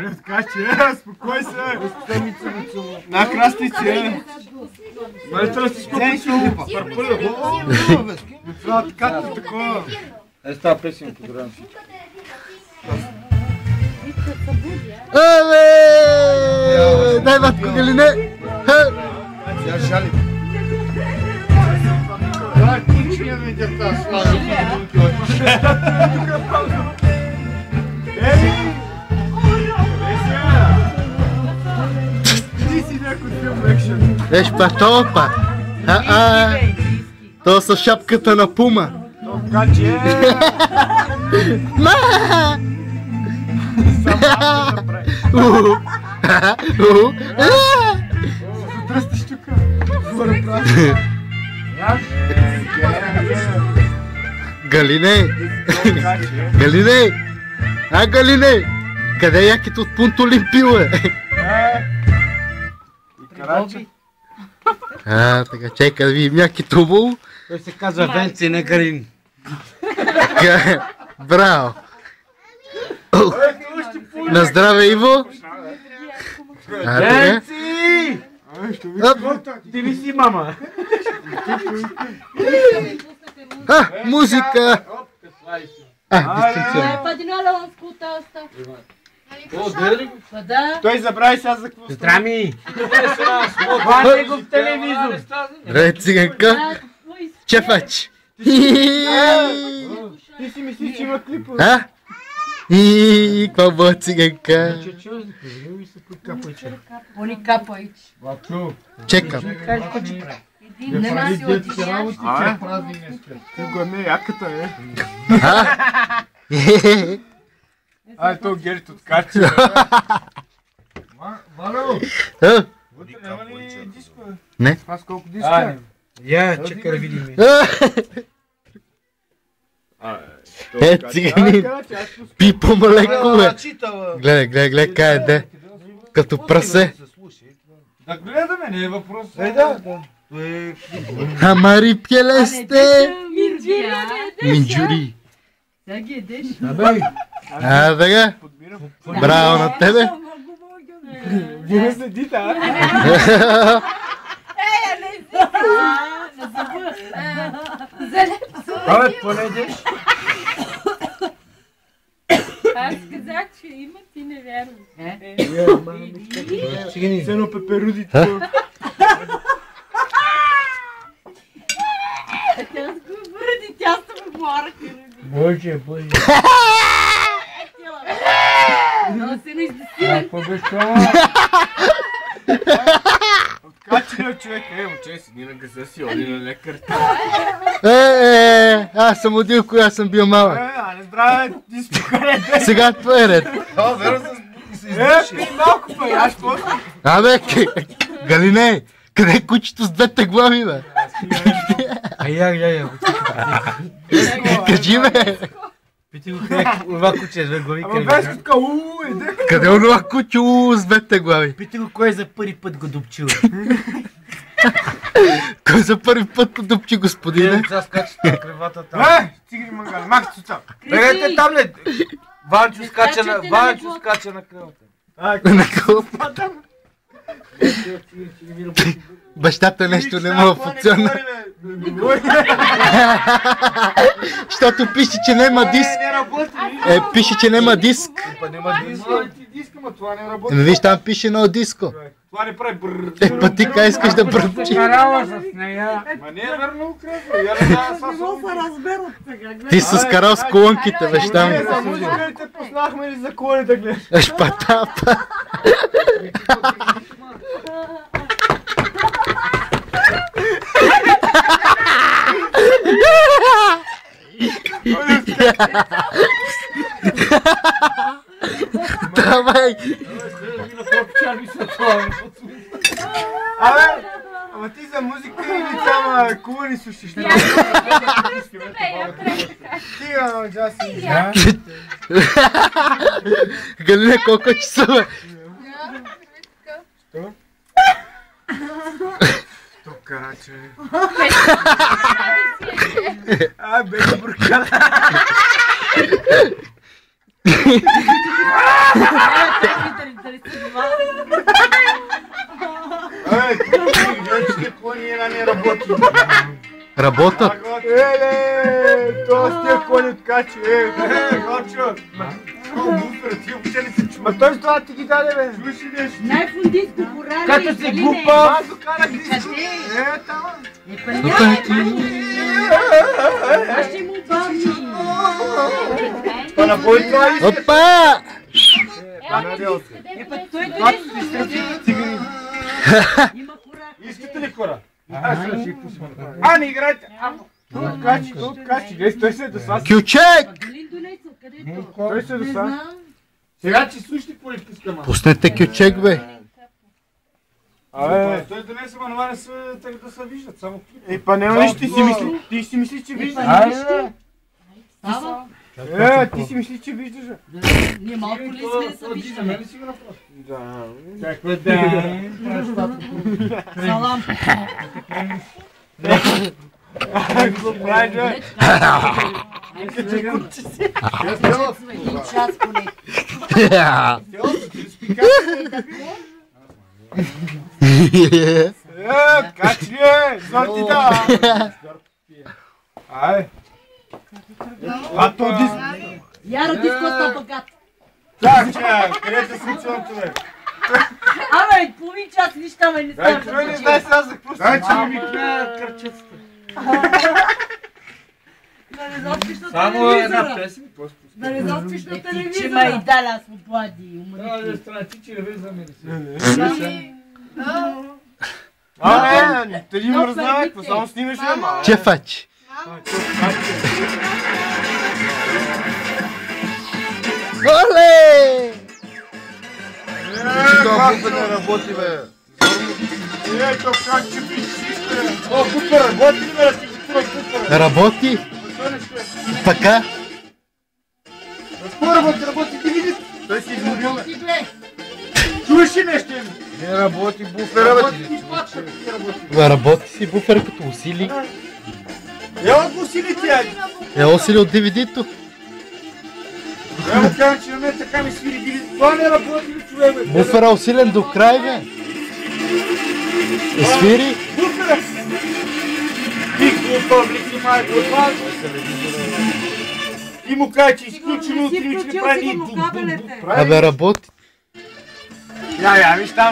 Оля, така че, спокой се. На крастици, Мали тръсти скупи си. Парпуля, това така такова. Е, става песен, поздравям си. Абе! Дай батко Галине! Я жалим. Да, кучния ми дета, слава. Ей! Ти си някой филм екшен. Виж па топа! То са шапката на пума. Каче! Ма! Сама да прави. Затръстиш тука. Горе прави. Галине! Галине! Галине! Къде е якито от Пунто Олимпио е? И караче. Така, чекай да видим якито му. Той се казва Венци, не Галин. Браво! На здраве, Иво! Венци! Ти ли си, мама? Музика! Дистанционно. Па динала он скута оста. О, дали? Па да. Той забрави сега за какво. Здрами! Това е негов телевизор. Здравей, циганка! Чефач! Ти си мислиш, че има клипове. Какво бъде циганка? Они капаич. Чекам. Нема си отишаш. Ти го не, яката е. Ай, то Герит откачи. Вано! Вътре няма ли диско? Не. Аз колко диска е? Я, чекай да видим. Циганин. Пи по-малеко, бе. Гледай, кай де. Като прасе. Да гледаме, не е въпрос. Амари пелесте. Минджури. Сега ги едеш. Така. Браво на тебе. Вие следите, а? Абе, понедеш? Аз казах, че има, ти не вярваш. Сено пеперуди. Тя с го върди, тя с го морка. Боже. Но се не издесилен. Какво беше това? Откачи човек, момче, седи на гъса си, оди на лекарта. Аз съм одил, кога съм бил малък. Не здраве, ти спокойне. Сега това е ред. Пи малко па, аз после. Абе, Галине, къде е кучето с двете глави, бе? Я. Кажи, бе. Пити го къде това куче с две глави. Ама без така, еде. Къде е онова куче с двете глави? Пити го кой за първи път го дупчил. Кой за първи път подупчи, господине? Сега скачат на кревата там. Стигни мангали, махте сута. Бегайте там, не! Ванчо скача на кревата. На кълпата. Бащата нещо не му функционира. Щото пише, че няма диск. Пише, че няма диск. Диск, ама това не работи. Виж, там пише на диско. Това не прави брррр. Пътика искаш да бръмчи. Карала с нея. Ма не е верно, кръвно. Я не знам, Не мога се разберат сега. Ти си скарал с колонките, виж там. За музиките познахме ли за колони да гледаш? Шпатапа. Давай! Абе, ама ти за музика или там колони слушаш? Стига, джаси. Галина, колко часа, бе? Що? Що караче? Бе, бурка. Женските кони не работи. Работят. Еле, то с тия кони така че, Горчо. Буфер, ти въобще не се чува. Ма той с това ти ги даде, бе. Чуваш ли нещо? Най-фундиско порали. Като си глупав. Аз докарах диско. Тама. Аз ще му бавни. Па на бой това иска. Опа! Той дали Цигани. има порак. Искате ли хора? А, не играйте. Качи, той се досва. Кючек! Галин донесъл, къде е то? Той се Не досва. знам. Сега че слушайте какво ли пускам. Пуснете кючек, бе. Абе, той донесе, ма това не са така да се виждат, само клип. Ей, па няма нищо, ти си мислиш, че виждаш. Става. Ти си мислиш, че виждаш. Ние малко ли сме да се виждаме? Нали си го направи? Да. Каква да. Салам. Какво правиш, бе? Час поне. Качи, зор ти да. Ай. А то дис... Яро диско ста богат. Чак, къде те случвам, човек? Абе, половин час нища ме не Дай, става. човек, не знае сега за какво си. Дай, че ми кля кърчетата. Да не заспиш на Само една телевизора. песен. Да не заспиш на Че ма телевизора. и Даля с отлади. страти телевизора ми Не, те ги мръзнава, какво само снимаш, ама. Чефач. Оле! Това не работи, бе. Ето как че пишиш, бе. О, купер, работи ли, бе, ти купер. Работи? Така? Какво работи, ти види? Той си изморил, бе. Чуваш ли нещо? Не работи буфера, бе. Работи си буфер като усили. Ела го усили тя. Усили от DVD-то. Ела му казвам, че на мен така ми свири били. Това не работи ли, човек, бе? Буфера усилен до край, бе. Свири. Буфера! Ти глупа, влики майко, това. И му кажа, че изключено, утре ми ще прави ни бум. Абе работи. Я, виж там.